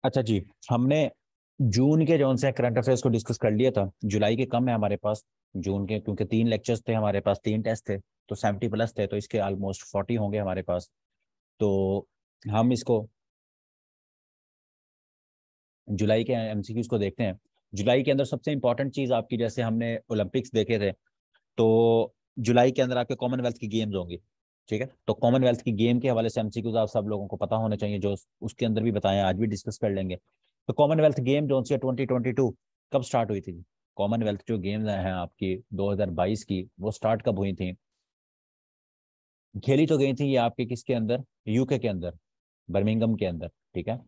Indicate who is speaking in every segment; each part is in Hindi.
Speaker 1: अच्छा जी, हमने जून के जौन से करंट अफेयर्स को डिस्कस कर लिया था। जुलाई के कम है हमारे पास। जून के क्योंकि 3 लेक्चर्स थे हमारे पास, 3 टेस्ट थे, तो 70 प्लस थे, तो इसके ऑलमोस्ट 40 होंगे हमारे पास। तो हम इसको जुलाई के एमसीक्यूज को देखते हैं। जुलाई के अंदर सबसे इंपॉर्टेंट चीज आपकी, जैसे हमने ओलंपिक्स देखे थे, तो जुलाई के अंदर आपके कॉमनवेल्थ की गेम्स होंगी। ठीक है, तो कॉमनवेल्थ की गेम के हवाले से एमसीक्यूज आप सब लोगों को पता होने चाहिए, जो उसके अंदर भी बताएं, आज भी डिस्कस कर लेंगे। तो कॉमनवेल्थ गेम जो सी 2022 कब स्टार्ट हुई थी? कॉमनवेल्थ जो गेम्स हैं आपकी 2022 की, वो स्टार्ट कब हुई थी? खेली तो गई थी ये आपके किसके अंदर? यूके के अंदर, बर्मिंगम के अंदर। ठीक है,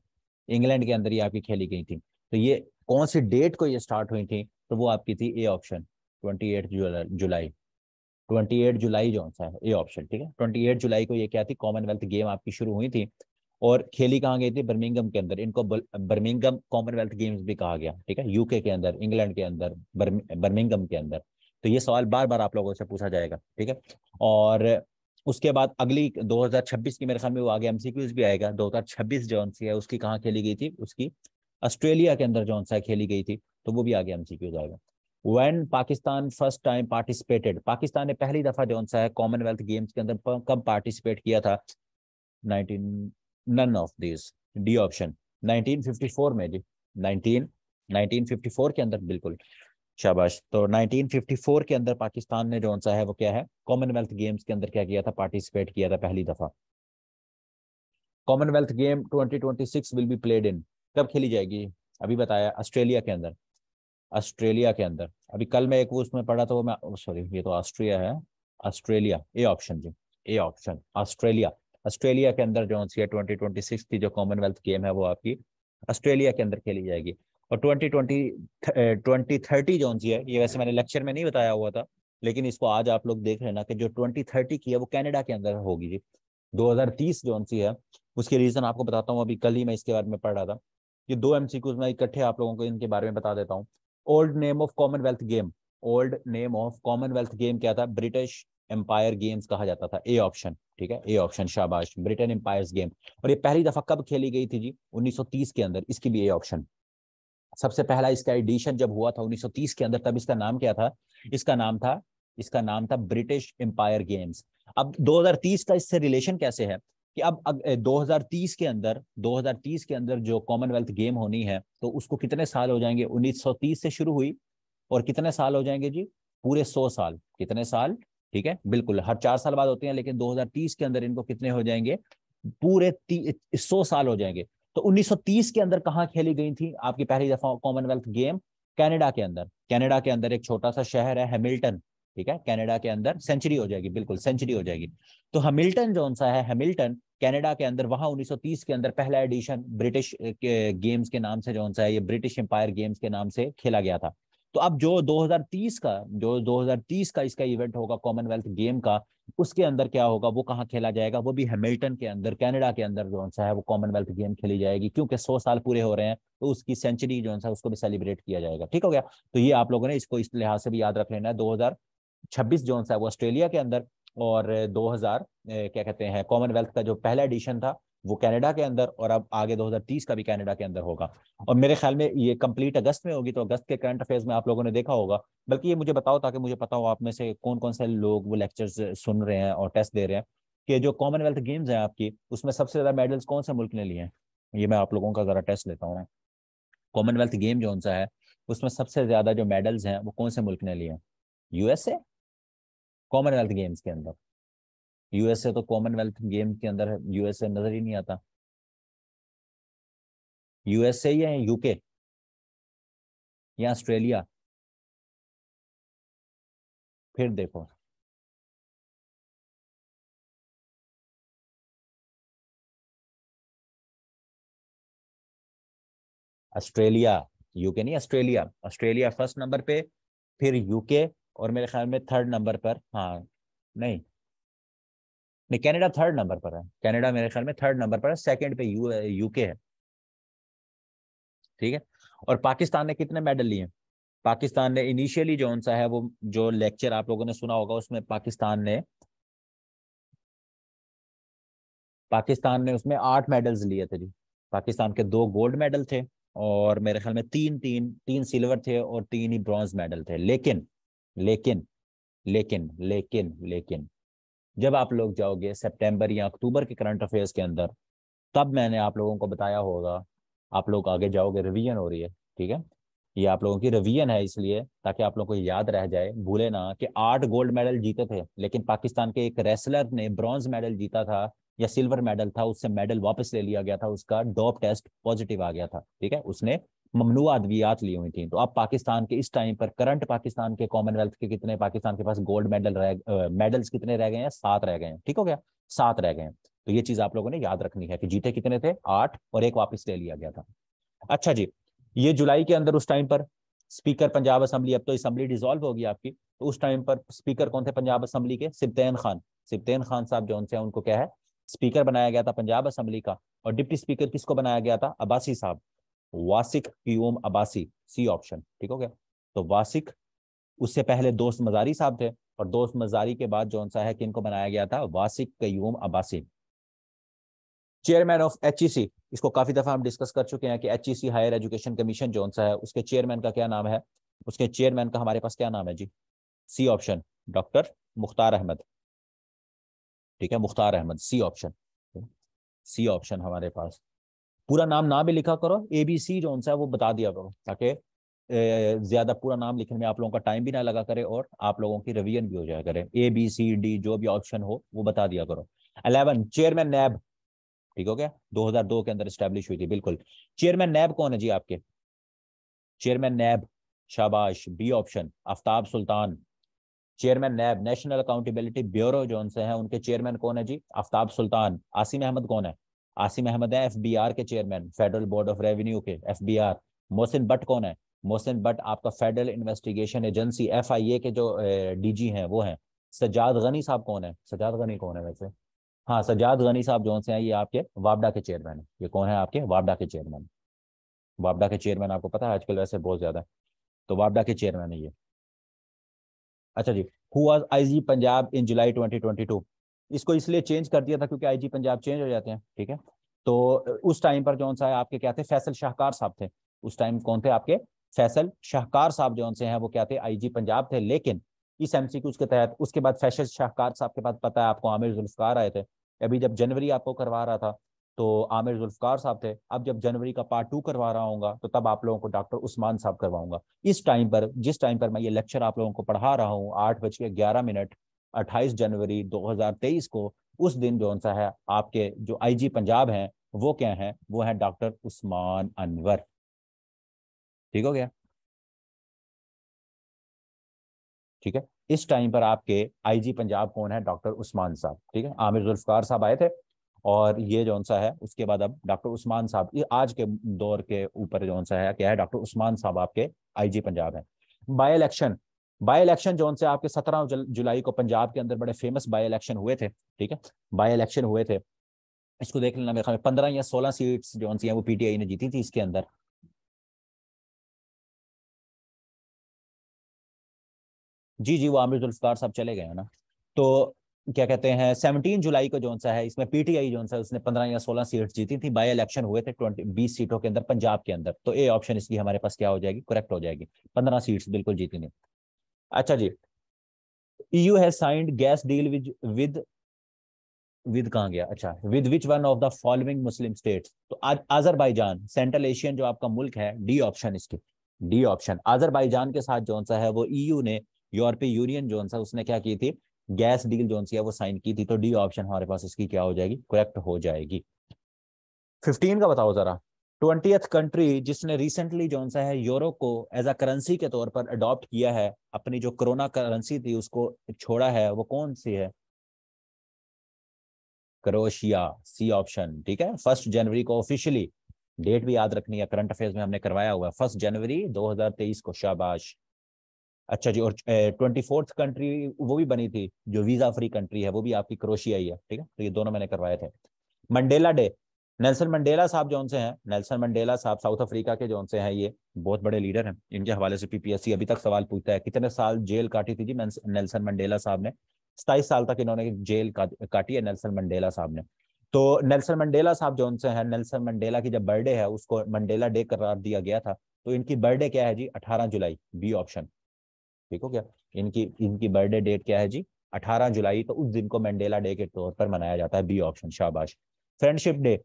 Speaker 1: इंग्लैंड के अंदर ये आपकी खेली गई थी। तो ये कौन सी डेट को ये स्टार्ट हुई थी? तो वो आपकी थी ए ऑप्शन, 28 जुलाई। 28 जुलाई जो सा है ए ऑप्शन। ठीक है, 28 जुलाई को ये क्या थी? कॉमनवेल्थ गेम आपकी शुरू हुई थी। और खेली कहाँ गई थी? बर्मिंगम के अंदर। इनको बर्मिंगम कॉमनवेल्थ गेम्स भी कहा गया। ठीक है, यूके के अंदर, इंग्लैंड के अंदर, बर्मिंगम के अंदर। तो ये सवाल बार बार आप लोगों से पूछा जाएगा। ठीक है, और उसके बाद अगली 2026 की मेरे ख्याल में वो आगे एमसीक्यूज भी आएगा। 2026 जौन सी है उसकी कहाँ खेली गई थी? उसकी ऑस्ट्रेलिया के अंदर जौन सा खेली गई थी, तो वो भी आगे एमसीक्यूज आएगा। When Pakistan first time participated, Pakistan ने पहली दफा जौन सा है कॉमनवेल्थ गेम्स के अंदर कब पार्टिसिपेट किया था? 19, none of this, D option, 1954 में जी। 19 1954 के अंदर, बिल्कुल, शाबाश। तो 1954 के अंदर पाकिस्तान ने जौन सा है वो क्या है, कॉमनवेल्थ गेम्स के अंदर क्या किया था? पार्टिसिपेट किया था पहली दफा। Commonwealth game 2026 will be played in, कब खेली जाएगी? अभी बताया, ऑस्ट्रेलिया के अंदर। ऑस्ट्रेलिया के अंदर। अभी कल मैं एक वो उसमें पढ़ा था, वो मैं, सॉरी ये तो ऑस्ट्रिया है। ऑस्ट्रेलिया, ए ऑप्शन जी, ए ऑप्शन, ऑस्ट्रेलिया। ऑस्ट्रेलिया के अंदर जो सी है 2026 की जो कॉमनवेल्थ गेम है वो आपकी ऑस्ट्रेलिया के अंदर खेली जाएगी। और 2030 जो सी है, ये वैसे मैंने लेक्चर में नहीं बताया हुआ था, लेकिन इसको आज आप लोग देख लेना कि जो 2030 की है वो कनाडा के अंदर होगी जी। 2030 जो सी है उसके रीजन आपको बताता हूँ। अभी कल ही मैं इसके बारे में पढ़ रहा था। ये दो एमसीक्यूज मैं इकट्ठे आप लोगों को इनके बारे में बता देता हूँ। Old name of Commonwealth game, old name of Commonwealth game क्या था? ब्रिटिश एम्पायर गेम्स कहा जाता था, ए ऑप्शन। ठीक है, ए ऑप्शन, शाबाश, ब्रिटेन एम्पायर्स गेम। और ये पहली दफा कब खेली गई थी जी? 1930 के अंदर, इसकी भी ए ऑप्शन। सबसे पहला इसका एडिशन जब हुआ था 1930 के अंदर, तब इसका नाम क्या था? इसका नाम था, इसका नाम था ब्रिटिश एम्पायर गेम्स। अब 2030 का इससे रिलेशन कैसे है कि अब 2030 के अंदर, 2030 के अंदर जो कॉमनवेल्थ गेम होनी है, तो उसको कितने साल हो जाएंगे? 1930 से शुरू हुई और कितने साल हो जाएंगे जी? पूरे 100 साल। कितने साल? ठीक है, बिल्कुल, हर 4 साल बाद होते हैं, लेकिन 2030 के अंदर इनको कितने हो जाएंगे? पूरे 100 साल हो जाएंगे। तो 1930 के अंदर कहाँ खेली गई थी आपकी पहली दफा कॉमनवेल्थ गेम? कनाडा के अंदर। कनाडा के अंदर एक छोटा सा शहर है हैमिल्टन। ठीक है, कनाडा के अंदर, सेंचुरी हो जाएगी, बिल्कुल सेंचुरी हो जाएगी। तो हैमिल्टन जो सा है, हैमिल्टन कनाडा के अंदर, वहां 1930 के अंदर पहला एडिशन ब्रिटिश गेम्स के नाम से जो सा है, ये ब्रिटिश एम्पायर गेम्स के नाम से खेला गया था। तो अब जो 2030 का इसका इवेंट होगा कॉमनवेल्थ गेम का, उसके अंदर क्या होगा? वो कहाँ खेला जाएगा? वो भी हैमिल्टन के अंदर, कनाडा के अंदर जो सा है वो कॉमनवेल्थ गेम खेली जाएगी, क्योंकि 100 साल पूरे हो रहे हैं, तो उसकी सेंचुरी जो सा उसको भी सेलिब्रेट किया जाएगा। ठीक हो गया? तो ये आप लोगों ने इसको इस लिहाज से भी याद रख लेना है। 2026 जो सा है वो ऑस्ट्रेलिया के अंदर, और 2000 क्या कहते हैं, कॉमनवेल्थ का जो पहला एडिशन था वो कनाडा के अंदर, और अब आगे 2030 का भी कनाडा के अंदर होगा। और मेरे ख्याल में ये कंप्लीट अगस्त में होगी, तो अगस्त के करंट अफेयर्स में आप लोगों ने देखा होगा। बल्कि ये मुझे बताओ, ताकि मुझे पता हो आप में से कौन कौन से लोग वो लेक्चर्स सुन रहे हैं और टेस्ट दे रहे हैं, कि जो कॉमनवेल्थ गेम्स हैं आपकी, उसमें सबसे ज्यादा मेडल्स कौन से मुल्क ने लिए हैं? ये मैं आप लोगों का जरा टेस्ट लेता हूँ। कॉमनवेल्थ गेम जो सा है उसमें सबसे ज्यादा जो मेडल्स हैं वो कौन से मुल्क ने लिए हैं? यूएसए। कॉमनवेल्थ गेम्स के अंदर यूएसए, तो कॉमनवेल्थ गेम के अंदर यूएसए नजर ही नहीं आता। यूएसए या यूके या ऑस्ट्रेलिया? फिर देखो, ऑस्ट्रेलिया, यूके नहीं, ऑस्ट्रेलिया। ऑस्ट्रेलिया फर्स्ट नंबर पे, फिर यूके, और मेरे ख्याल में थर्ड नंबर पर, हाँ, नहीं, नहीं, कनाडा थर्ड नंबर पर है। कनाडा मेरे ख्याल में थर्ड नंबर पर है, सेकंड पे यूके है। ठीक है, और पाकिस्तान ने कितने मेडल लिए? पाकिस्तान ने इनिशियली जो सा है वो, जो लेक्चर आप लोगों ने सुना होगा उसमें पाकिस्तान ने उसमें 8 मेडल्स लिए थे जी। पाकिस्तान के 2 गोल्ड मेडल थे और मेरे ख्याल में तीन सिल्वर थे और 3 ही ब्रॉन्ज मेडल थे। लेकिन लेकिन लेकिन लेकिन लेकिन जब आप लोग जाओगे सितंबर या अक्टूबर के करंट अफेयर्स के अंदर, तब मैंने आप लोगों को बताया होगा, आप लोग आगे जाओगे, रिवीजन हो रही है, ठीक है, ये आप लोगों की रिवीजन है, इसलिए ताकि आप लोगों को याद रह जाए, भूले ना कि 8 गोल्ड मेडल जीते थे, लेकिन पाकिस्तान के एक रेसलर ने ब्रॉन्ज मेडल जीता था या सिल्वर मेडल था, उससे मेडल वापस ले लिया गया था, उसका डोप टेस्ट पॉजिटिव आ गया था, ठीक है, उसने ममनुआ अद्वियात ली हुई थी। तो अब पाकिस्तान के इस टाइम पर करंट पाकिस्तान के कॉमनवेल्थ के कितने, पाकिस्तान के पास गोल्ड मेडल्स कितने रह गए हैं? 7 रह गए हैं, ठीक हो गया, 7 रह गए हैं। तो ये चीज आप लोगों ने याद रखनी है कि जीते कितने थे? 8, और एक वापस ले लिया गया था। अच्छा जी, ये जुलाई के अंदर उस टाइम पर स्पीकर पंजाब असेंबली, अब तो असेंबली डिसॉल्व होगी आपकी, तो उस टाइम पर स्पीकर कौन थे पंजाब असेंबली के? सिब्तैन खान। सिब्तैन खान साहब जो उनसे उनको क्या है, स्पीकर बनाया गया था पंजाब असेंबली का। और डिप्टी स्पीकर किसको बनाया गया था? अब्बासी साहब, वासिक क्यूम अब्बासी, सी ऑप्शन, ठीक हो गया। तो वासिक, उससे पहले दोस्त मजारी साहब थे, और दोस्त मजारी के बाद जो सा है किनको बनाया गया था? Wasiq Qayyum Abbasi. Chairman of HEC, इसको काफी दफा हम डिस्कस कर चुके हैं कि एचईसी हायर एजुकेशन कमीशन जो सा है, उसके चेयरमैन का क्या नाम है? उसके चेयरमैन का हमारे पास क्या नाम है जी? C option, doctor Mukhtar Ahmad, ठीक है, Mukhtar Ahmad, C option. C option हमारे पास। पूरा नाम ना भी लिखा करो, एबीसी जो सा है वो बता दिया करो, ताकि ज्यादा पूरा नाम लिखने में आप लोगों का टाइम भी ना लगा करे और आप लोगों की रिवीजन भी हो जाया करे। ABCD जो भी ऑप्शन हो वो बता दिया करो। 11, चेयरमैन नैब, ठीक हो गया, 2002 के अंदर स्टैब्लिश हुई थी, बिल्कुल। चेयरमैन नैब कौन है जी आपके? चेयरमैन नैब, शाबाश, बी ऑप्शन, आफ्ताब सुल्तान। चेयरमैन नैब, नेशनल अकाउंटेबिलिटी ब्यूरो जो उनसे हैं, उनके चेयरमैन कौन है जी? आफ्ताब सुल्तान। आसिम अहमद कौन है? आसिम अहमद है FBR के chairman, federal board of revenue के, FBR। मोहसिन बट कौन है? मोहसिन बट आपका फेडरल इन्वेस्टिगेशन एजेंसी FIA के जो DG हैं वो हैं। सजाद गनी साहब कौन है? सजाद गनी कौन है वैसे? हाँ, सजाद गनी साहब जो से हैं, ये आपके वापडा के चेयरमैन है। ये कौन है आपके? वापडा के चेयरमैन। वापडा के चेयरमैन आपको पता है आजकल वैसे बहुत ज्यादा है, तो वापडा के चेयरमैन है ये। अच्छा जी, हु वाज IG पंजाब इन जुलाई 2022? इसको इसलिए चेंज कर दिया था क्योंकि IG पंजाब चेंज हो जाते हैं, ठीक है। तो उस टाइम पर जो सा है आपके क्या थे? फैसल शाहकार साहब थे। उस टाइम कौन थे आपके? फैसल शाहकार साहब जो से हैं वो क्या थे? IG पंजाब थे। लेकिन इस MCQ के तहत उसके बाद फैसल शाहकार साहब के बाद पता है आपको आमिर जुल्फकार आए थे। अभी जब जनवरी आपको करवा रहा था तो आमिर जुल्फकार साहब थे। अब जब जनवरी का पार्ट 2 करवा रहा हूँ तो तब आप लोगों को डॉक्टर उस्मान साहब करवाऊंगा। इस टाइम पर, जिस टाइम पर मैं ये लेक्चर आप लोगों को पढ़ा रहा हूँ, 8:11, 28 जनवरी 2023 को, उस दिन जो सा है आपके जो IG पंजाब हैं वो क्या हैं? वो हैं डॉक्टर उस्मान अनवर, ठीक हो गया, ठीक है। इस टाइम पर आपके IG पंजाब कौन है? डॉक्टर उस्मान साहब, ठीक है। आमिर जुल्फकार साहब आए थे और ये जो सा है उसके बाद अब डॉक्टर उस्मान साहब, ये आज के दौर के ऊपर जो सा है क्या है? डॉक्टर उस्मान साहब आपके IG पंजाब है। बाय इलेक्शन, बाय इलेक्शन जो से आपके 17 जुलाई को पंजाब के अंदर बड़े फेमस बाय इलेक्शन हुए थे, ठीक है, बाय इलेक्शन हुए थे। इसको देख लेना, मेरे ख्याल में 15 या 16 सीट्स जो सी हैं वो PTI ने जीती थी इसके अंदर। जी जी, वो आमिर जुल्फकार साहब चले गए हैं ना। तो क्या कहते हैं, 17 जुलाई को जो सा है इसमें PTI जो सा है उसने 15 या 16 सीट्स जीती थी। बाई इलेक्शन हुए थे 20 सीटों के अंदर पंजाब के अंदर। तो ए ऑप्शन इसकी हमारे पास क्या हो जाएगी? करेक्ट हो जाएगी, 15 सीट्स बिल्कुल जीती नहीं। अच्छा जी, EU has signed gas deal with कहाँ गया? अच्छा, with which one of the following Muslim states? तो आज अजरबैजान, सेंट्रल एशियन जो आपका मुल्क है, डी ऑप्शन इसकी, डी ऑप्शन। अजरबैजान के साथ जो सा है वो EU ने, यूरोपीय यूनियन जो सा उसने क्या की थी? गैस डील जो सी है वो साइन की थी। तो डी ऑप्शन हमारे पास इसकी क्या हो जाएगी? करेक्ट हो जाएगी। 15 का बताओ जरा। 20th कंट्री जिसने रिसेंटली जो सा है यूरो को एज अ करेंसी के तौर पर अडॉप्ट किया है, अपनी जो कोरोना करेंसी थी उसको छोड़ा है, वो कौन सी है? क्रोएशिया, सी ऑप्शन, ठीक है। 1 जनवरी को ऑफिशियली, डेट भी याद रखनी है, करंट अफेयर्स में हमने करवाया हुआ है, 1 जनवरी 2023 को, शाबाश। अच्छा जी, और 24th कंट्री वो भी बनी थी जो वीजा फ्री कंट्री है, वो भी आपकी क्रोएशिया ही है, ठीक है। तो ये दोनों मैंने करवाए थे। मंडेला डे, नेल्सन मंडेला साहब जो से हैं, नेल्सन मंडेला साहब साउथ अफ्रीका के जो से हैं, ये बहुत बड़े लीडर हैं। इनके हवाले से PPSC अभी तक सवाल पूछता है, कितने साल जेल काटी थी जी नेल्सन मंडेला साहब ने? 27 साल तक इन्होंने जेल काटी है नेल्सन मंडेला साहब ने। तो नेल्सन मंडेला साहब जो उनसे हैं, नेल्सन मंडेला की जब बर्थडे है उसको मंडेला डे करार दिया गया था। तो इनकी बर्थडे क्या है जी? 18 जुलाई, बी ऑप्शन। ठीक हो गया? इनकी इनकी बर्थडे डेट क्या है जी? 18 जुलाई। तो उस दिन को मंडेला डे के तौर पर मनाया जाता है, बी ऑप्शन, शाबाश। फ्रेंडशिप डे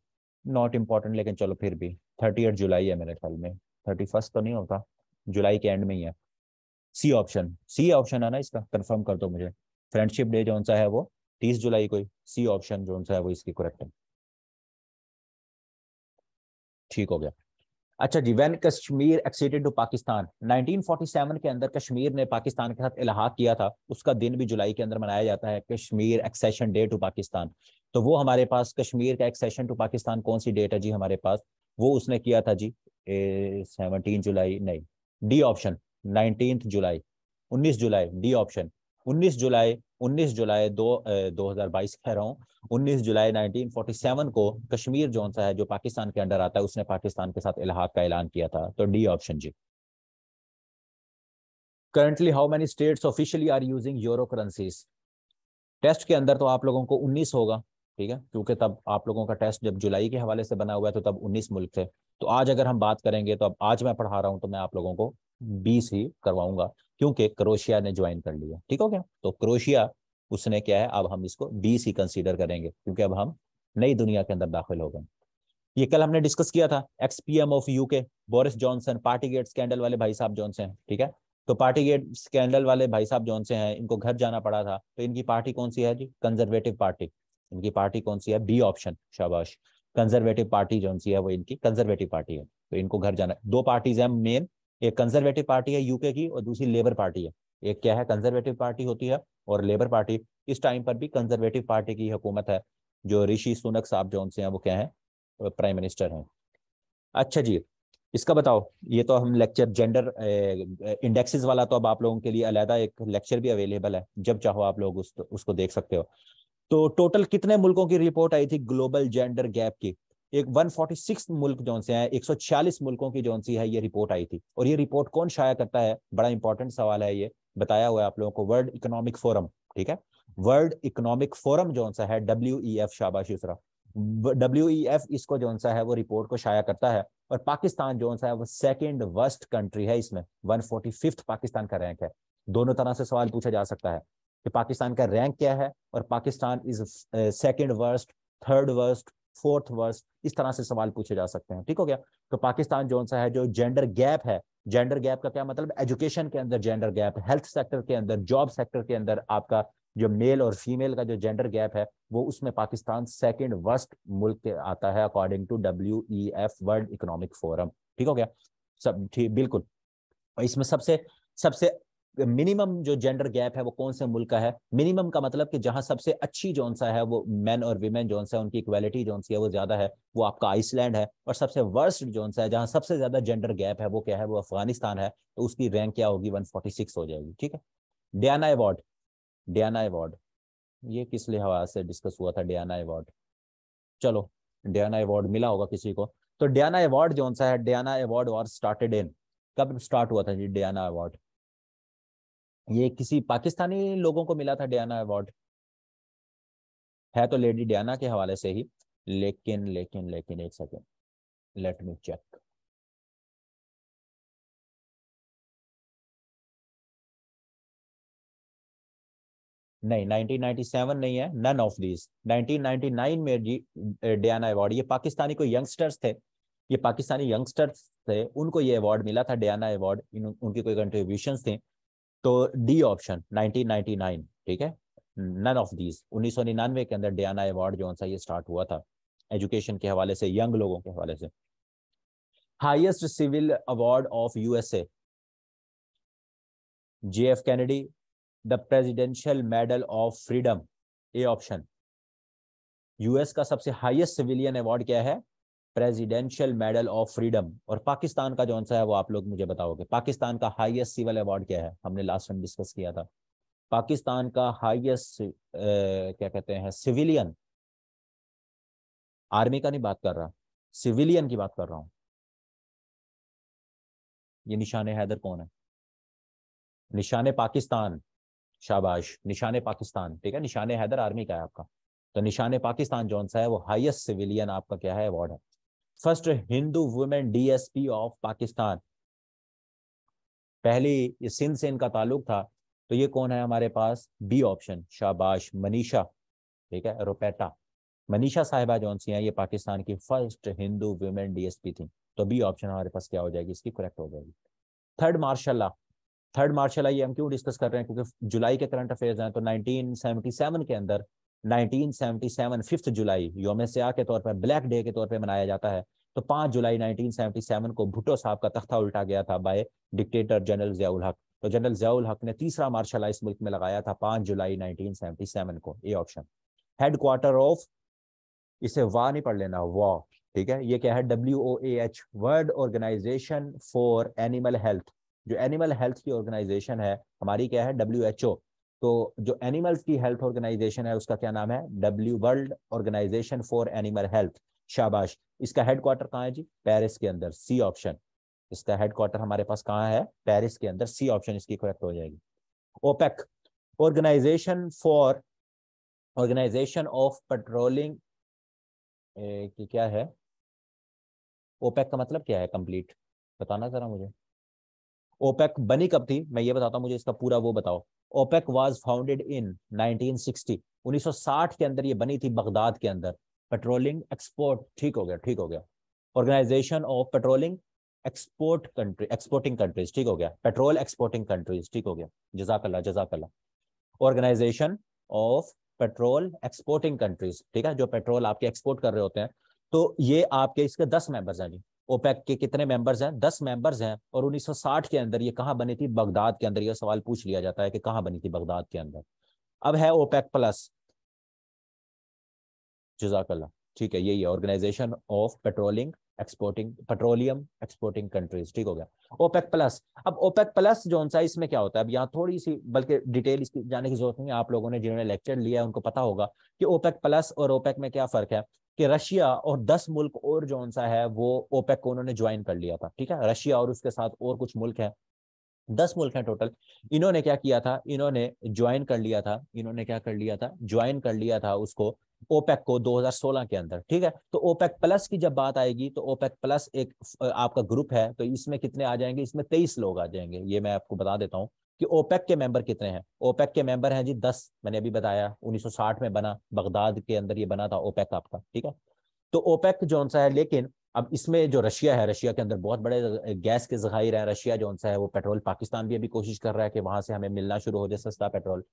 Speaker 1: नॉट इम्पॉर्टेंट, लेकिन चलो फिर भी 30 जुलाई है मेरे ख्याल में, 31 तो नहीं होता, जुलाई के एंड में ही है। सी ऑप्शन, सी ऑप्शन है ना इसका, कंफर्म कर दो मुझे। फ्रेंडशिप डे जो सा है वो 30 जुलाई को ही, सी ऑप्शन जो सा है वो इसकी करेक्ट है। ठीक हो गया। अच्छा जी, व्हेन कश्मीर एक्सेडेड टू पाकिस्तान, 1947 के अंदर कश्मीर ने पाकिस्तान के साथ इलाहाक किया था, उसका दिन भी जुलाई के अंदर मनाया जाता है, Kashmir accession day to Pakistan. तो वो हमारे पास कश्मीर का एक्सेशन टू पाकिस्तान कौन सी डेट है जी हमारे पास? वो उसने किया था जी 17 जुलाई नहीं, डी ऑप्शन, 19 जुलाई, 19 जुलाई, डी ऑप्शन। 19 जुलाई, 19 जुलाई 2022 कह रहा हूँ, 19 जुलाई 1947 को कश्मीर जोन सा है जो पाकिस्तान के अंडर आता है, उसने पाकिस्तान के साथ इलाहाक का ऐलान किया था। तो डी ऑप्शन जी। Currently how many states officially are using euro currencies? Test के अंदर तो आप लोगों को 19 होगा, ठीक है, क्योंकि तब आप लोगों का टेस्ट जब जुलाई के हवाले से बना हुआ है तो तब 19 मुल्क थे। तो आज अगर हम बात करेंगे तो अब आज मैं पढ़ा रहा हूं तो मैं आप लोगों को 20 ही करवाऊंगा, क्योंकि क्रोशिया ने ज्वाइन कर लिया। ठीक हो गया? तो क्रोशिया उसने क्या है, अब हम इसको 20 ही कंसीडर करेंगे, क्योंकि अब हम नई दुनिया के अंदर दाखिल हो गए। ये कल हमने डिस्कस किया था, एक्सपीएम of UK, Boris Johnson, Partygate scandal वाले भाई साहब जॉन से हैं, ठीक है। तो पार्टीगेट स्कैंडल वाले भाई साहब जॉन से हैं, इनको घर जाना पड़ा था। तो इनकी पार्टी कौन सी है जी? Conservative party. इनकी पार्टी कौन सी है? बी ऑप्शन, शाबाश। कंजर्वेटिव पार्टी जौन सी है वो इनकी कंजर्वेटिव पार्टी है, तो इनको घर जाना। दो पार्टीज हैं मेन, एक कंजर्वेटिव पार्टी है यूके की और दूसरी लेबर पार्टी है। एक क्या है? कंजर्वेटिव पार्टी होती है, और लेबर पार्टी। इस टाइम पर भी कंजर्वेटिव पार्टी की हुकूमत है, जो ऋषि सुनक साहब जौन से हैं वो क्या है? प्राइम मिनिस्टर हैं। अच्छा जी, इसका बताओ, ये तो हम लेक्चर जेंडर इंडेक्सेस वाला तो अब आप लोगों के लिए अलहदा एक लेक्चर भी अवेलेबल है, जब चाहो आप लोग उसको देख सकते हो। तो टोटल कितने मुल्कों की रिपोर्ट आई थी ग्लोबल जेंडर गैप की? एक 146 मुल्क जौन से हैं, 146 मुल्कों की जौन सी है ये रिपोर्ट आई थी। और ये रिपोर्ट कौन शाया करता है? बड़ा इंपॉर्टेंट सवाल है ये, बताया हुआ है आप लोगों को, वर्ल्ड इकोनॉमिक फोरम। ठीक है, वर्ल्ड इकोनॉमिक फोरम जौन सा है, WEF, शाबाश यूसरा, WEF इसको जौन सा है वो रिपोर्ट को शाया करता है। और पाकिस्तान जौन सा है वो सेकेंड वर्स्ट कंट्री है इसमें, 145th पाकिस्तान का रैंक है। दोनों तरह से सवाल पूछा जा सकता है कि पाकिस्तान का रैंक क्या है, और Pakistan is second worst, third worst, fourth worst, इस तरह से सवाल पूछे जा सकते हैं। ठीक हो गया? तो पाकिस्तान जो सा है, जो जेंडर गैप है, जेंडर गैप का क्या मतलब? एजुकेशन के अंदर जेंडर गैप, हेल्थ सेक्टर के अंदर, जॉब सेक्टर के अंदर आपका जो मेल और फीमेल का जो जेंडर गैप है, वो उसमें पाकिस्तान सेकंड वर्स्ट मुल्क के आता है according to WEF, world economic forum. ठीक हो गया? सब ठीक, बिल्कुल। और इसमें सबसे सबसे मिनिमम जो जेंडर गैप है वो कौन से मुल्क का है? मिनिमम का मतलब कि जहां सबसे अच्छी जोन सा है वो मेन और वीमेन जोन सा है, उनकी इक्वालिटी जोन सी है वो ज्यादा है, वो आपका आइसलैंड है। और सबसे वर्स्ट जोन सा है, जहां सबसे ज्यादा जेंडर गैप है, वो क्या है? वो अफगानिस्तान है। तो उसकी रैंक क्या होगी? 146 हो जाएगी। ठीक है। डियाना अवार्ड, डियाना अवार्ड, ये किस लिहाज से डिस्कस हुआ था डियाना अवार्ड? चलो, डियाना अवार्ड मिला होगा किसी को। तो डियाना अवार्ड जोन सा है, डियाना अवार्ड और स्टार्टेड इन, कब स्टार्ट हुआ था जी डियाना अवार्ड? ये किसी पाकिस्तानी लोगों को मिला था डियाना अवार्ड, है तो लेडी डियाना के हवाले से ही, लेकिन एक सेकेंड, लेट मी चेक। नहीं, 1997 नहीं है, नन ऑफ दीज। 1999 में जी डियाना अवार्ड, ये पाकिस्तानी कोई यंगस्टर्स थे, ये पाकिस्तानी यंगस्टर्स थे, उनको ये अवार्ड मिला था, डियाना अवार्ड, उनकी कोई कंट्रीब्यूशंस थी। तो डी ऑप्शन, 1999। ठीक है, नन ऑफ दीज। 1999 के अंदर डियाना अवार्ड जो सा ये स्टार्ट हुआ था, एजुकेशन के हवाले से, यंग लोगों के हवाले से। Highest civil award of USA, JF Kennedy, the presidential medal of freedom, A option. US का सबसे हाईएस्ट सिविलियन अवार्ड क्या है? Presidential medal of freedom. और पाकिस्तान का जौन सा है वो आप लोग मुझे बताओगे, पाकिस्तान का हाईएस्ट सिविल अवार्ड क्या है? हमने लास्ट टाइम डिस्कस किया था। पाकिस्तान का हाईएस्ट क्या कहते हैं, सिविलियन, आर्मी का नहीं बात कर रहा, सिविलियन की बात कर रहा हूं। ये निशान हैदर कौन है? निशान पाकिस्तान, शाबाश, निशान पाकिस्तान। ठीक है, निशान हैदर आर्मी का है आपका। तो निशान पाकिस्तान जौन सा है वो हाईएस्ट सिविलियन आपका क्या है अवार्ड है। First Hindu women DSP of Pakistan, पहली सिंध से इनका ताल्लुक था, तो ये कौन है हमारे पास, बी ऑप्शन, शाबाश मनीषा, ठीक है, रोपेटा। मनीषा साहिबा जौन सी हैं ये पाकिस्तान की फर्स्ट हिंदू वुमेन डीएसपी थी, तो बी ऑप्शन हमारे पास क्या हो जाएगी, इसकी करेक्ट हो जाएगी। Third martial law, third martial law ये हम क्यों डिस्कस कर रहे हैं, क्योंकि जुलाई के करंट अफेयर्स हैं, तो 1977 के अंदर 1977 5 जुलाई यौम सियाह के तौर पर, ब्लैक डे के तौर पर मनाया जाता है। तो 5 जुलाई 1977 को भुट्टो साहब का तख्ता उल्टा गया था बाय डिक्टेटर जनरल जियाउल हक। तो जनरल जियाउल हक ने तीसरा मार्शल लॉ इस मुल्क में लगाया था 5 जुलाई 1977 को, ए ऑप्शन। हेडक्वार्टर ऑफ, इसे वाह नहीं पढ़ लेना, वाह, ठीक है, ये क्या है, WOAH, world organisation for animal health. जो एनिमल हेल्थ की ऑर्गेनाइजेशन है हमारी क्या है, WHO। तो जो एनिमल्स की हेल्थ ऑर्गेनाइजेशन है उसका क्या नाम है, world organisation for animal health, शाबाश। इसका हेडक्वार्टर कहाँ है जी, पेरिस के अंदर, सी ऑप्शन। इसका हेडक्वार्टर हमारे पास कहाँ है, पेरिस के अंदर, सी ऑप्शन इसकी करेक्ट हो जाएगी। OPEC, organisation for, organisation of patrolling, कि क्या है, ओपेक का मतलब क्या है, कंप्लीट बताना जरा मुझे। ओपेक बनी कब थी, मैं ये बताता हूँ, मुझे इसका पूरा वो बताओ। ओपेक वाज फाउंडेड इन 1960, 1960 के अंदर ये बनी थी बगदाद के अंदर। पेट्रोलिंग एक्सपोर्ट, ठीक हो गया, ठीक हो गया। Organisation of patrolling export country, exporting countries, ठीक हो गया, पेट्रोल एक्सपोर्टिंग कंट्रीज, ठीक हो गया, जजाकल्ला जजाकल्ला। Organization of petrol exporting countries, ठीक है, जो पेट्रोल आपके एक्सपोर्ट कर रहे होते हैं। तो ये आपके इसके 10 मेंबर्स हैं जी। ओपेक के कितने मेंबर्स हैं, 10 मेंबर्स हैं। और 1960 के अंदर ये कहाँ बनी थी, बगदाद के अंदर। ये सवाल पूछ लिया जाता है कि कहाँ बनी थी, बगदाद के अंदर। अब है ओपेक प्लस, जजाकल्ला, ठीक है, यही है, organisation of patrolling exporting, petroleum exporting countries, ठीक हो गया। ओपेक प्लस, अब ओपेक प्लस जो सा इसमें क्या होता है, अब यहाँ थोड़ी सी बल्कि डिटेल इसकी जाने की जरूरत नहीं है, आप लोगों ने जिन्होंने लेक्चर लिया है उनको पता होगा कि ओपेक प्लस और ओपेक में क्या फर्क है। कि रशिया और 10 मुल्क और जो सा है वो ओपेक को उन्होंने ज्वाइन कर लिया था, ठीक है, रशिया और उसके साथ और कुछ मुल्क हैं, 10 मुल्क हैं टोटल। इन्होंने क्या किया था, इन्होंने ज्वाइन कर लिया था, इन्होंने क्या कर लिया था, ज्वाइन कर लिया था उसको, ओपेक को 2016 के अंदर, ठीक है। तो ओपेक प्लस की जब बात आएगी तो ओपेक प्लस एक आपका ग्रुप है, तो इसमें कितने आ जाएंगे, इसमें 23 लोग आ जाएंगे। ये मैं आपको बता देता हूँ कि ओपेक के मेंबर कितने हैं। ओपेक के मेंबर हैं जी 10, मैंने अभी बताया 1960 में बना, बगदाद के अंदर ये बना था ओपेक आपका, ठीक है। तो ओपेक जो सा है, लेकिन अब इसमें जो रशिया है, रशिया के अंदर बहुत बड़े गैस के जखायर हैं। रशिया जो सा है वो पेट्रोल, पाकिस्तान भी अभी कोशिश कर रहा है कि वहां से हमें मिलना शुरू हो जाए सस्ता पेट्रोल।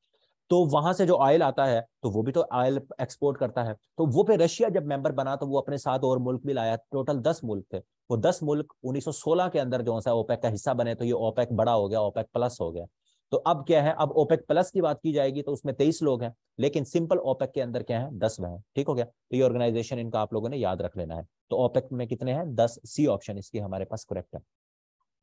Speaker 1: तो वहां से जो ऑयल आता है तो वो भी तो ऑयल एक्सपोर्ट करता है। तो वो पे रशिया जब मेंबर बना तो वो अपने साथ और मुल्क भी लाया, टोटल 10 मुल्क थे। वो 10 मुल्क 1916 के अंदर जो सा ओपेक का हिस्सा बने, तो ये ओपेक बड़ा हो गया, ओपेक प्लस हो गया। तो अब क्या है, अब ओपेक प्लस की बात की जाएगी तो उसमें 23 लोग हैं, लेकिन सिंपल ओपेक के अंदर क्या है, 10 में है, ठीक हो गया। तो ये ऑर्गेनाइजेशन इनका आप लोगों ने याद रख लेना है। तो ओपेक में कितने हैं, 10, सी ऑप्शन इसकी हमारे पास करेक्ट है।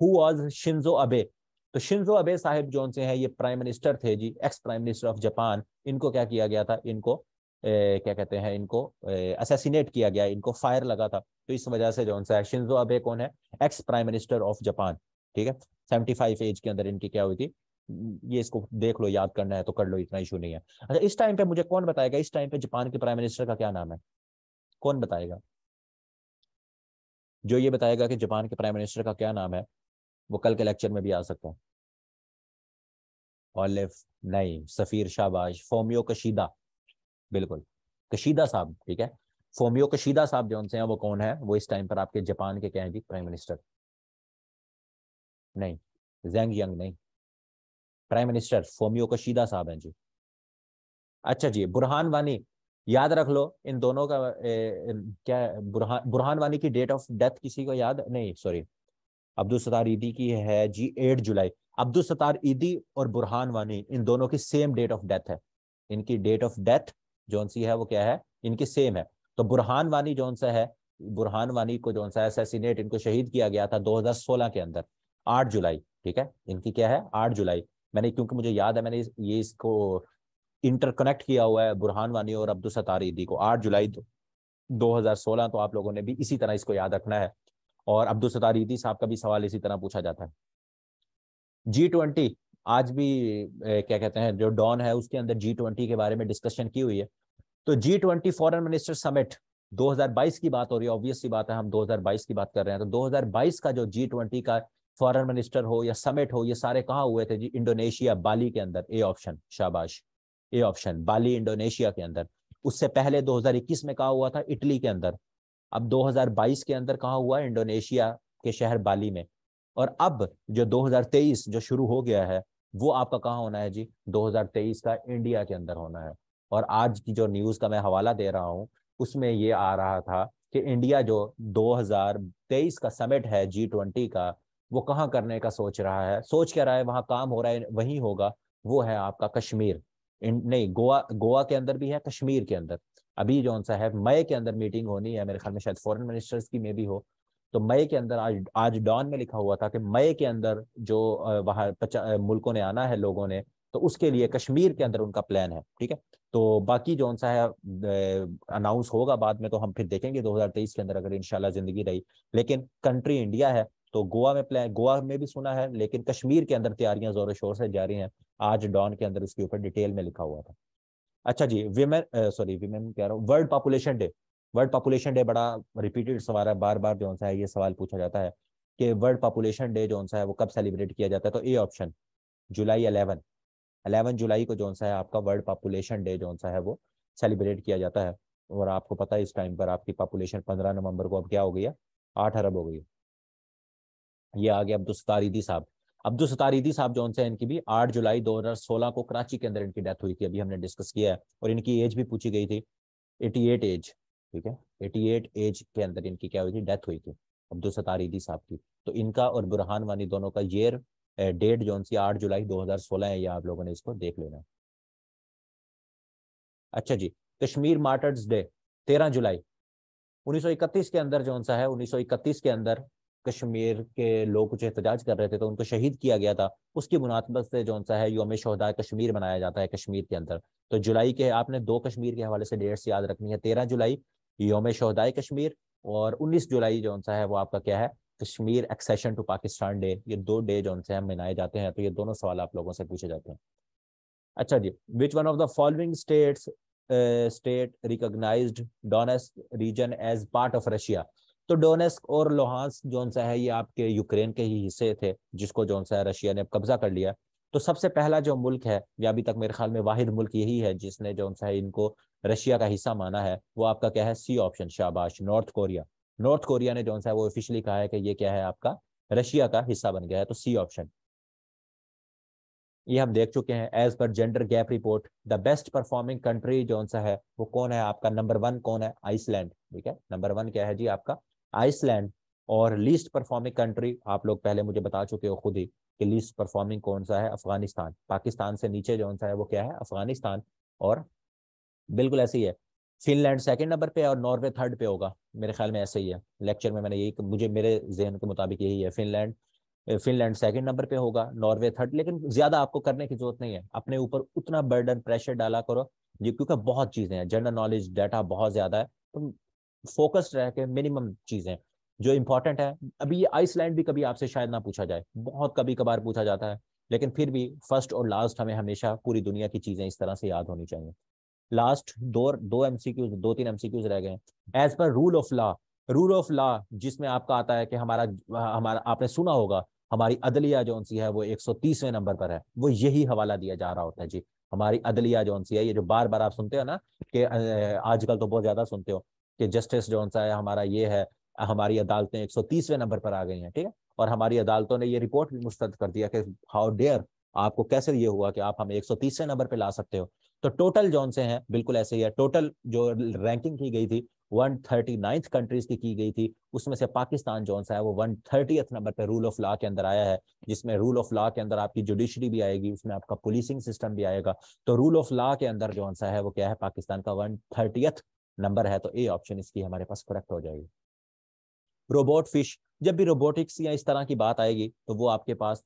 Speaker 1: हु वाज शिंजो अबे, तो शिंजो अबे साहिब जोन से है, ये प्राइम मिनिस्टर थे जी, ex prime minister of Japan. इनको क्या किया गया था, इनको क्या कहते हैं, इनको असैसिनेट किया गया, इनको फायर लगा था। तो इस वजह से जोन सा है, शिंजो अबे कौन है, x prime minister of Japan, ठीक है। 75 एज के अंदर इनकी क्या हुई थी, ये इसको देख लो, याद करना है तो कर लो, इतना इशू नहीं है। अच्छा, इस टाइम पे मुझे कौन बताएगा, इस टाइम पे जापान के प्राइम मिनिस्टर का क्या नाम है, कौन बताएगा, जो ये बताएगा कि जापान के प्राइम मिनिस्टर का क्या नाम है, वो कल के लेक्चर में भी आ सकता है। ऑलिव, नहीं, सफीर, शाबाश, फोमियो कशीदा, बिल्कुल, कशीदा साहब, ठीक है। फोमियो कशीदा साहब जो उनसे हैं वो कौन है, वो इस टाइम पर आपके जापान के क्या है जी, प्राइम मिनिस्टर। नहीं, जैंग यंग नहीं, प्राइम मिनिस्टर फोमियो कशीदा साहब हैं जी। अच्छा जी, बुरहान वानी, याद रख लो इन दोनों का क्या है, बुरहान वानी की डेट ऑफ डेथ किसी को याद, नहीं सॉरी, अब्दुल सत्तार ईदी की है जी 8 जुलाई। अब्दुल सत्तार ईदी और बुरहान वानी इन दोनों की सेम डेट ऑफ डेथ है। इनकी डेट ऑफ डेथ जौन सी है वो क्या है, इनकी सेम है। तो बुरहान वानी जौन सा है, बुरहान वानी को जौन सा असैसिनेट, इनको शहीद किया गया था 2016 के अंदर, 8 जुलाई, ठीक है, इनकी क्या है 8 जुलाई। मैंने, क्योंकि मुझे याद है, मैंने ये इसको इंटरकनेक्ट किया हुआ है, बुरहान वानी और अब्दुल सत्तार ईदी को, 8 जुलाई 2016। तो आप लोगों ने भी इसी तरह इसको याद रखना है। और अब्दुल सत्तार ईदी साहब का भी सवाल इसी तरह पूछा जाता है। G20 आज भी क्या कहते हैं, जो डॉन है उसके अंदर G20 के बारे में डिस्कशन की हुई है। तो G20 फॉरेन मिनिस्टर समिट 2022 की बात हो रही है, ऑब्वियस सी बात है, हम 2022 की बात कर रहे हैं। तो 2022 का जो G20 का फॉरेन मिनिस्टर हो या समिट हो, ये सारे कहाँ हुए थे जी? इंडोनेशिया, बाली के अंदर। ए ऑप्शन, शाबाश, ए ऑप्शन, बाली इंडोनेशिया के अंदर। उससे पहले 2021 में कहा हुआ था? इटली के अंदर। अब 2022 के अंदर कहाँ हुआ? इंडोनेशिया के शहर बाली में। और अब जो 2023 जो शुरू हो गया है, वो आपका कहाँ होना है जी? 2023 का इंडिया के अंदर होना है। और आज की जो न्यूज का मैं हवाला दे रहा हूँ, उसमें ये आ रहा था कि इंडिया जो 2023 का समिट है G20 का, वो कहाँ करने का सोच रहा है। सोच क्या रहा है, वहां काम हो रहा है, वहीं होगा। वो है आपका कश्मीर। नहीं, गोवा, गोवा के अंदर भी है, कश्मीर के अंदर। अभी जो सा है मई के अंदर मीटिंग होनी है, मेरे ख्याल में शायद फॉरेन मिनिस्टर्स की में भी हो। तो मई के अंदर, आज डॉन में लिखा हुआ था कि मई के अंदर जो वहाँ मुल्कों ने आना है, लोगों ने, तो उसके लिए कश्मीर के अंदर उनका प्लान है। ठीक है, तो बाकी जो सा है अनाउंस होगा बाद में, तो हम फिर देखेंगे 2023 के अंदर, अगर इंशाल्लाह जिंदगी रही। लेकिन कंट्री इंडिया है, तो गोवा में प्लान, गोवा में भी सुना है, लेकिन कश्मीर के अंदर तैयारियां जोरों शोर से जारी हैं। आज डॉन के अंदर उसके ऊपर डिटेल में लिखा हुआ था। अच्छा जी, विमेन, सॉरी विमेन कह रहा हूँ, world population day. World population day बड़ा रिपीटेड सवाल है, बार बार जो सा है ये सवाल पूछा जाता है कि वर्ल्ड पॉपुलेशन डे जो सा है वो कब सेलिब्रेट किया जाता है। तो ए ऑप्शन, जुलाई 11 जुलाई को जो सा है आपका वर्ल्ड पॉपुलेशन डे जो सा है वो सेलिब्रेट किया जाता है। और आपको पता है इस टाइम पर आपकी पॉपुलेशन 15 नवंबर को अब क्या हो गई है? 8 अरब हो गई है। ये आ गया अब्दुल सत्तार ईदी साहब। अब्दुल सत्तार ईदी साहब जो है, इनकी भी 8 जुलाई 2016 को कराची के अंदर इनकी डेथ हुई थी, अभी हमने डिस्कस किया है। और इनकी एज भी पूछी गई थी, 88 एज। ठीक है, 88 एज के अंदर इनकी क्या हुई थी? डेथ हुई थी, अब्दुल सत्तार ईदी साहब की। तो इनका और बुरहान वानी दोनों का ईयर, डेट जो सी 8 जुलाई 2016 है, ये आप लोगों ने इसको देख लेना। अच्छा जी, कश्मीर मार्टर्स डे 13 जुलाई 1931 के अंदर जो सा है, 1931 के अंदर कश्मीर के लोग कुछ एहतजाज कर रहे थे, तो उनको शहीद किया गया था। उसकी मुनासबत से जो सा है योम शोहदा कश्मीर मनाया जाता है कश्मीर के अंदर। तो जुलाई के आपने दो कश्मीर के हवाले से डेट्स याद रखनी है, 13 जुलाई योम शोहदा कश्मीर, और 19 जुलाई जो सा है वो आपका क्या है? Kashmir accession to Pakistan day. ये दो डे जो से हम मनाए जाते हैं। तो ये दोनों सवाल आप लोगों से पूछे जाते हैं। अच्छा जी, which one of the following state recognized Donetsk region as part of Russia. तो डोनेस्क और लोहांस्क जो सा है ये आपके यूक्रेन के ही हिस्से थे, जिसको जो सा है रशिया ने कब्जा कर लिया। तो सबसे पहला जो मुल्क है, या अभी तक मेरे ख्याल में वाहिद मुल्क यही है जिसने जो सा है इनको रशिया का हिस्सा माना है, वो आपका क्या है? सी ऑप्शन, शाबाश, नॉर्थ कोरिया। नॉर्थ कोरिया ने जो सा है वो ऑफिशियली कहा है कि ये क्या है आपका? रशिया का हिस्सा बन गया है। तो सी ऑप्शन, ये हम देख चुके हैं। As per gender gap report, the best performing country जो सा है वो कौन है आपका? नंबर 1 कौन है? आइसलैंड। ठीक है, नंबर 1 क्या है जी आपका? आइसलैंड। और लीस्ट परफॉर्मिंग कंट्री आप लोग पहले मुझे बता चुके हो खुद ही कि लीस्ट परफॉर्मिंग कौन सा है? अफगानिस्तान। पाकिस्तान से नीचे जो सा है वो क्या है? अफगानिस्तान। और बिल्कुल ऐसे ही है। फिनलैंड सेकंड नंबर पे और नॉर्वे थर्ड पे होगा, मेरे ख्याल में ऐसे ही है। लेक्चर में मैंने यही, मुझे मेरे जहन के मुताबिक यही है। फिनलैंड सेकंड नंबर पे होगा, नॉर्वे थर्ड। लेकिन ज्यादा आपको करने की जरूरत नहीं है, अपने ऊपर उतना बर्डन प्रेशर डाला करो ये, क्योंकि बहुत चीजें हैं, जनरल नॉलेज डाटा बहुत ज्यादा है। तो फोकस्ड रह के मिनिमम चीजें जो इंपॉर्टेंट है। अभी ये आइसलैंड भी कभी आपसे शायद ना पूछा जाए, बहुत कभी कभार पूछा जाता है, लेकिन फिर भी फर्स्ट और लास्ट हमें हमेशा पूरी दुनिया की चीजें इस तरह से याद होनी चाहिए। लास्ट दो दो एमसीक्यूज, 2-3 एमसीक्यूज रह गए। As per rule of law, rule of law जिसमें आपका आता है कि हमारा हमारा आपने सुना होगा हमारी अदलिया जो सी है वो 130वें नंबर पर है, वो यही हवाला दिया जा रहा होता है जी। हमारी अदलिया जो सी है, ये जो बार बार आप सुनते हो ना कि आजकल तो बहुत ज्यादा सुनते हो कि जस्टिस जो सा है हमारा ये है, हमारी अदालतें 130वें नंबर पर आ गई हैं। ठीक है, और हमारी अदालतों ने ये रिपोर्ट भी मुस्तरद कर दिया कि हाउ डेयर, आपको कैसे ये हुआ कि आप हमें 130वें नंबर पर ला सकते हो। तो टोटल जौन से हैं बिल्कुल ऐसे ही है। टोटल जो रैंकिंग की गई थी 139 कंट्रीज की गई थी, उसमें से पाकिस्तान जौन सा है वो 130th नंबर पे रूल ऑफ लॉ के अंदर आया है, जिसमें रूल ऑफ लॉ के अंदर आपकी जुडिशरी भी आएगी, उसमें आपका पुलिसिंग सिस्टम भी आएगा। तो रूल ऑफ लॉ के अंदर जौन सा है वो क्या है? पाकिस्तान का 130th नंबर है। तो ए ऑप्शन इसकी हमारे पास करेक्ट हो जाएगी। रोबोट फिश, जब भी रोबोटिक्स या इस तरह की बात आएगी तो वो आपके पास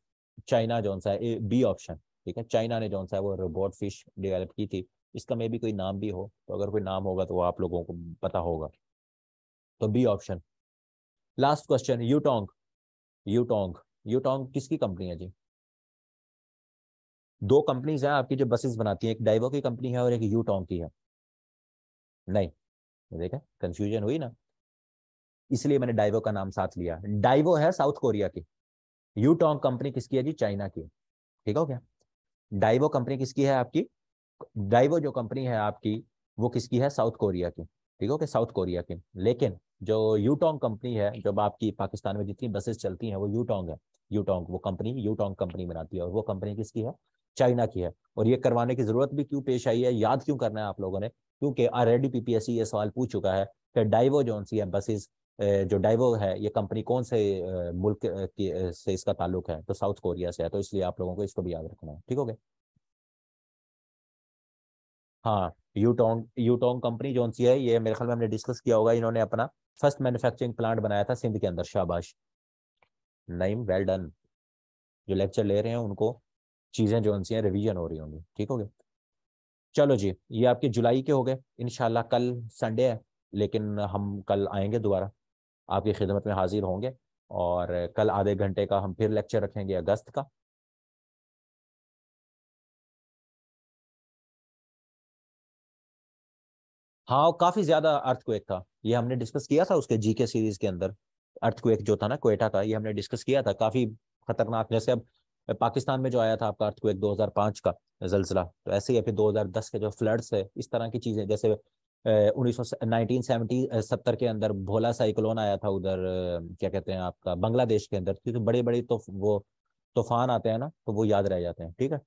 Speaker 1: चाइना जौन सा है, बी ऑप्शन। ठीक है, चाइना ने जौन सा है वो रोबोट फिश डेवलप की थी। इसका मे भी कोई नाम भी हो, तो अगर कोई नाम होगा तो वो आप लोगों को पता होगा। तो B option. Last question, Yutong. Yutong, Yutong किसकी कंपनी है जी? दो कंपनीज हैं आपकी जो बसेस बनाती हैं, एक डाइवो की कंपनी है और एक यूटोंग की है। नहीं, देखा कंफ्यूजन हुई ना, इसलिए मैंने डाइवो का नाम साथ लिया। डाइवो है साउथ कोरिया की, यूटोंग कंपनी किसकी है जी, चाइना की। ठीक हो गया। डाइवो कंपनी किसकी है आपकी, डाइवो जो कंपनी है आपकी वो किसकी है, साउथ कोरिया की। ठीक हो गया, साउथ कोरिया की। लेकिन जो यूटोंग कंपनी है, जब आपकी पाकिस्तान में जितनी बसेस चलती हैं वो यूटोंग है। यूटोंग वो कंपनी यूटोंग कंपनी बनाती है, और वो कंपनी किसकी है, चाइना की है। और ये करवाने की जरूरत भी क्यों पेश आई है, याद क्यों करना है आप लोगों ने, क्योंकि ऑलरेडी पीपीएससी ये सवाल पूछ चुका है कि डाइवो जो सी है बसेस, जो डाइवो है ये कंपनी कौन से मुल्क से इसका ताल्लुक है, तो साउथ कोरिया से है। तो इसलिए आप लोगों को इसको भी याद रखना है। ठीक हो गया। हाँ, यूटोंग यूटोंग कंपनी जो सी है, ये मेरे ख्याल में हमने डिस्कस किया होगा, इन्होंने अपना फर्स्ट मैन्युफैक्चरिंग प्लांट बनाया था सिंध के अंदर। शाबाश नईम, वेल डन। जो लेक्चर ले रहे हैं उनको चीज़ें जो सी हैं रिवीजन हो रही होंगी। ठीक हो गया। चलो जी, ये आपके जुलाई के हो गए। इंशाल्लाह कल संडे है, लेकिन हम कल आएंगे दोबारा, आपकी खिदमत में हाजिर होंगे। और कल आधे घंटे का हम फिर लेक्चर रखेंगे अगस्त का। हाँ, काफी ज्यादा अर्थक्वेक था, ये हमने डिस्कस किया था उसके जीके सीरीज के अंदर। अर्थक्वेक जो था ना क्वेटा का, ये हमने डिस्कस किया था, काफी खतरनाक। जैसे अब पाकिस्तान में जो आया था आपका अर्थक्वेक 2005 का जलजिला, तो ऐसे ही है फिर 2010 के जो फ्लड्स है, इस तरह की चीजें। जैसे 1970 के अंदर भोला साइक्लोन आया था उधर, क्या कहते हैं आपका, बांग्लादेश के अंदर, क्योंकि बड़े बड़े तो वो तूफान आते हैं ना, तो वो याद रह जाते हैं। ठीक है।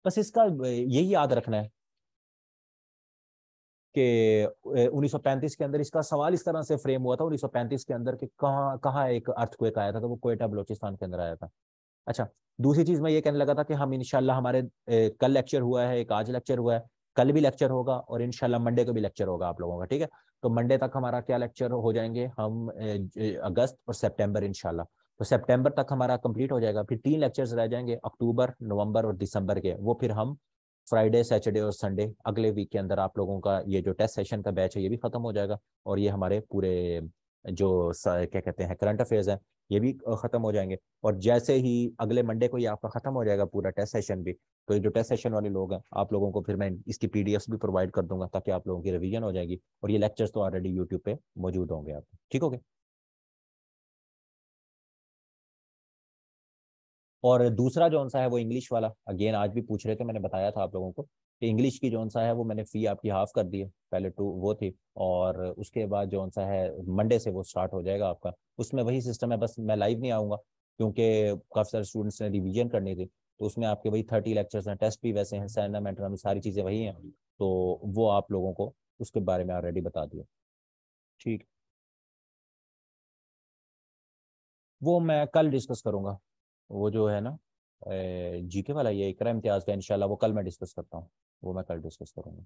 Speaker 1: बस इसका यही याद रखना है कि 1935 के अंदर इसका सवाल इस तरह से फ्रेम हुआ था 1935 के अंदर, कि कहाँ कहाँ एक अर्थक्वेक आया था, तो वो क्वेटा बलोचिस्तान के अंदर आया था। अच्छा, दूसरी चीज मैं ये कहने लगा था कि हम इंशाल्लाह हमारे कल लेक्चर हुआ है, एक आज लेक्चर हुआ है, कल भी लेक्चर होगा, और इंशाल्लाह मंडे को भी लेक्चर होगा आप लोगों का। ठीक है। तो मंडे तक हमारा क्या लेक्चर हो जाएंगे हम, अगस्त और सितंबर इंशाल्लाह। तो सितंबर तक हमारा कंप्लीट हो जाएगा, फिर 3 लेक्चर्स रह जाएंगे, अक्टूबर, नवंबर और दिसंबर के। वो फिर हम फ्राइडे, सैटरडे और संडे अगले वीक के अंदर आप लोगों का ये जो टेस्ट सेशन का बैच है ये भी खत्म हो जाएगा। और ये हमारे पूरे जो क्या कहते हैं करंट अफेयर्स हैं ये भी खत्म हो जाएंगे। और जैसे ही अगले मंडे को ये आपका खत्म हो जाएगा पूरा टेस्ट सेशन भी, तो ये जो टेस्ट सेशन वाले लोग हैं आप लोगों को फिर मैं इसकी पीडीएफ भी प्रोवाइड कर दूंगा, ताकि आप लोगों की रिवीजन हो जाएगी। और ये लेक्चर्स तो ऑलरेडी यूट्यूब पे मौजूद होंगे आप। ठीक हो गए। और दूसरा जौन सा है वो इंग्लिश वाला, अगेन आज भी पूछ रहे थे, मैंने बताया था आप लोगों को कि इंग्लिश की जौन सा है वो मैंने फी आपकी हाफ कर दी है, पहले टू वो थी, और उसके बाद जौन सा है मंडे से वो स्टार्ट हो जाएगा आपका। उसमें वही सिस्टम है, बस मैं लाइव नहीं आऊँगा क्योंकि काफ़ी सारे स्टूडेंट्स ने रिवीजन करनी थी। तो उसमें आपके वही 30 लेक्चर्स हैं, टेस्ट भी वैसे हैं, असाइनमेंट में सारी चीज़ें वही हैं। तो वो आप लोगों को उसके बारे में ऑलरेडी बता दिया। ठीक। वो मैं कल डिस्कस करूंगा, वो जो है ना जीके वाला, ये इकरा इम्तियाज का, इंशाल्लाह वो कल मैं डिस्कस करता हूँ, वो मैं कल डिस्कस करूंगा।